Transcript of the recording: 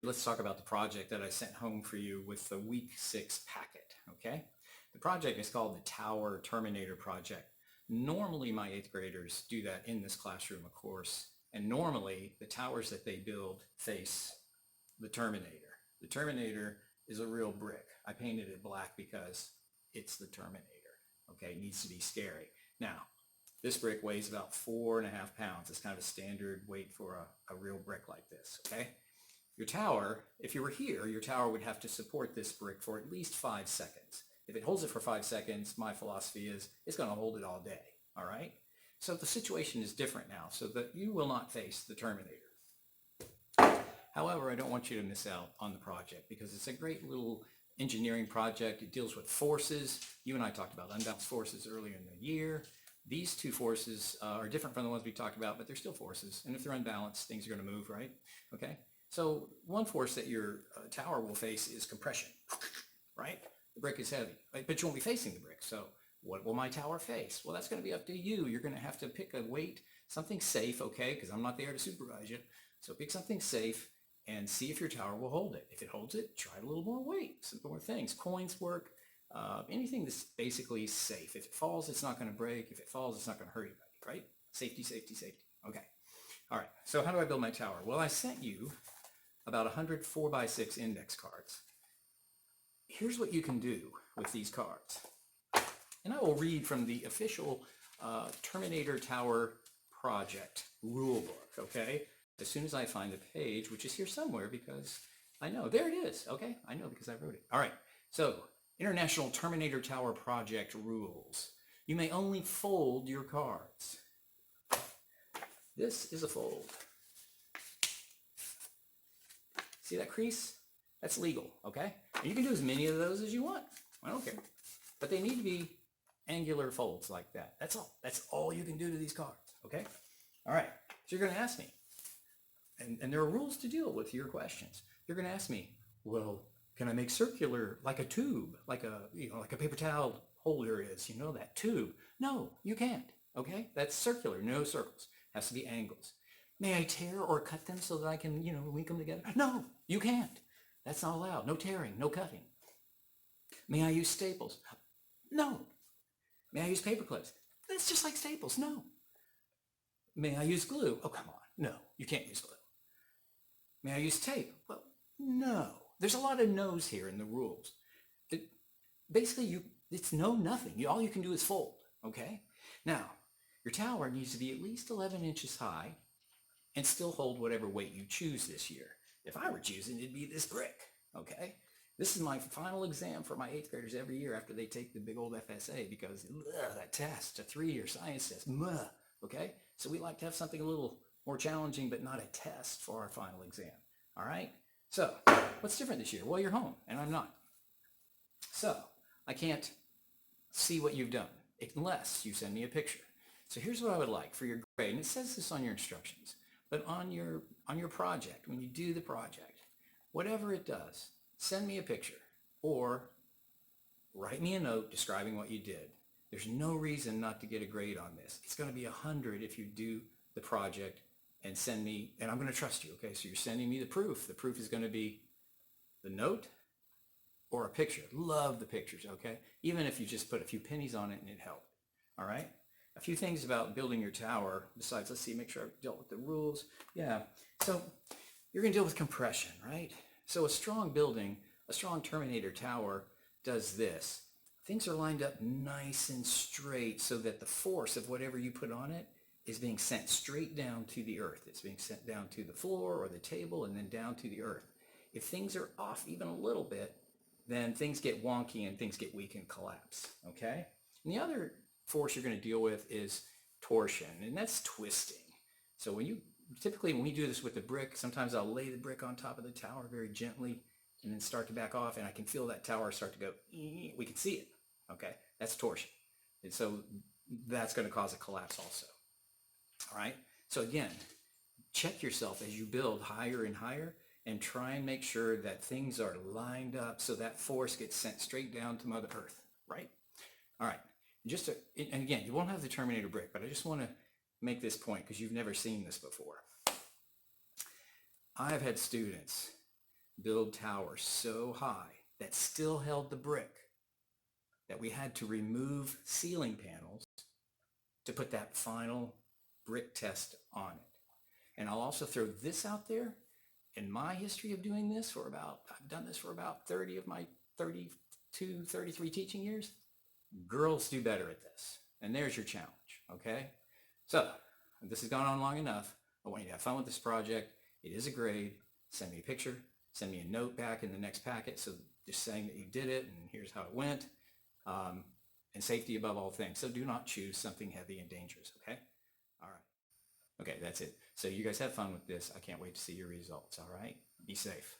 Let's talk about the project that I sent home for you with the week 6 packet, okay? The project is called the Tower Terminator Project. Normally my 8th graders do that in this classroom, of course, and normally the towers that they build face the Terminator. The Terminator is a real brick. I painted it black because it's the Terminator, okay? It needs to be scary. Now, this brick weighs about 4.5 pounds. It's kind of a standard weight for a real brick like this, okay? Your tower, if you were here, your tower would have to support this brick for at least 5 seconds. If it holds it for 5 seconds, my philosophy is it's going to hold it all day, all right? So the situation is different now, so that you will not face the Terminator. However, I don't want you to miss out on the project because it's a great little engineering project. It deals with forces. You and I talked about unbalanced forces earlier in the year. These two forces are different from the ones we talked about, but they're still forces. And if they're unbalanced, things are going to move, right? Okay? So one force that your tower will face is compression, right? The brick is heavy, right? But you won't be facing the brick. So what will my tower face? Well, that's going to be up to you. You're going to have to pick a weight, something safe, okay? Because I'm not there to supervise you. So pick something safe and see if your tower will hold it. If it holds it, try a little more weight, some more things. Coins work, anything that's basically safe. If it falls, it's not going to break. If it falls, it's not going to hurt anybody, right? Safety, safety, safety. Okay. All right. So how do I build my tower? Well, I sent you about 100 4x6 index cards. Here's what you can do with these cards. And I will read from the official Terminator Tower Project rulebook, okay? As soon as I find the page, which is here somewhere because I know. There it is, okay? I know because I wrote it. All right. So, International Terminator Tower Project rules. You may only fold your cards. This is a fold. See that crease? That's legal, okay? And you can do as many of those as you want. I don't care. But they need to be angular folds like that. That's all. That's all you can do to these cards, okay? All right. So you're going to ask me, and there are rules to deal with your questions. You're going to ask me, well, can I make circular like a tube, like a paper towel holder is, that tube? No, you can't, okay? That's circular, no circles. Has to be angles. May I tear or cut them so that I can, link them together? No, you can't. That's not allowed. No tearing, no cutting. May I use staples? No. May I use paper clips? That's just like staples. No. May I use glue? Oh, come on. No, you can't use glue. May I use tape? Well, no. There's a lot of no's here in the rules. Basically, it's no, nothing. All you can do is fold, okay? Now, your tower needs to be at least 11 inches high and still hold whatever weight you choose this year. If I were choosing, it'd be this brick, okay? This is my final exam for my 8th graders every year after they take the big old FSA because that test, a 3-year science test, okay? So we like to have something a little more challenging but not a test for our final exam, all right? So what's different this year? Well, you're home and I'm not. So I can't see what you've done unless you send me a picture. So here's what I would like for your grade, and it says this on your instructions, but on your project, when you do the project, whatever it does, send me a picture or write me a note describing what you did. There's no reason not to get a grade on this. It's going to be 100 if you do the project and send me, and I'm going to trust you, okay? So you're sending me the proof. The proof is going to be the note or a picture. Love the pictures, okay? Even if you just put a few pennies on it and it helped, all right? A few things about building your tower besides, let's see, make sure I've dealt with the rules. Yeah, so you're going to deal with compression, right? So a strong building, a strong Terminator tower does this. Things are lined up nice and straight so that the force of whatever you put on it is being sent straight down to the earth. It's being sent down to the floor or the table and then down to the earth. If things are off even a little bit, then things get wonky and things get weak and collapse, okay? And the other force you're going to deal with is torsion, and that's twisting. So typically when we do this with the brick, sometimes I'll lay the brick on top of the tower very gently and then start to back off, and I can feel that tower start to go, we can see it, okay? That's torsion. And so that's going to cause a collapse also, all right? So again, check yourself as you build higher and higher and try and make sure that things are lined up so that force gets sent straight down to Mother Earth, right? All right. And again, you won't have the Terminator brick, but I just want to make this point because you've never seen this before. I've had students build towers so high that still held the brick that we had to remove ceiling panels to put that final brick test on it. And I'll also throw this out there. In my history of doing this I've done this for about 30 of my 32, 33 teaching years. Girls do better at this. And there's your challenge, okay? So this has gone on long enough. I want you to have fun with this project. It is a grade. Send me a picture. Send me a note back in the next packet. So just saying that you did it and here's how it went. And safety above all things. So do not choose something heavy and dangerous, okay? All right. Okay, that's it. So you guys have fun with this. I can't wait to see your results, all right? Be safe.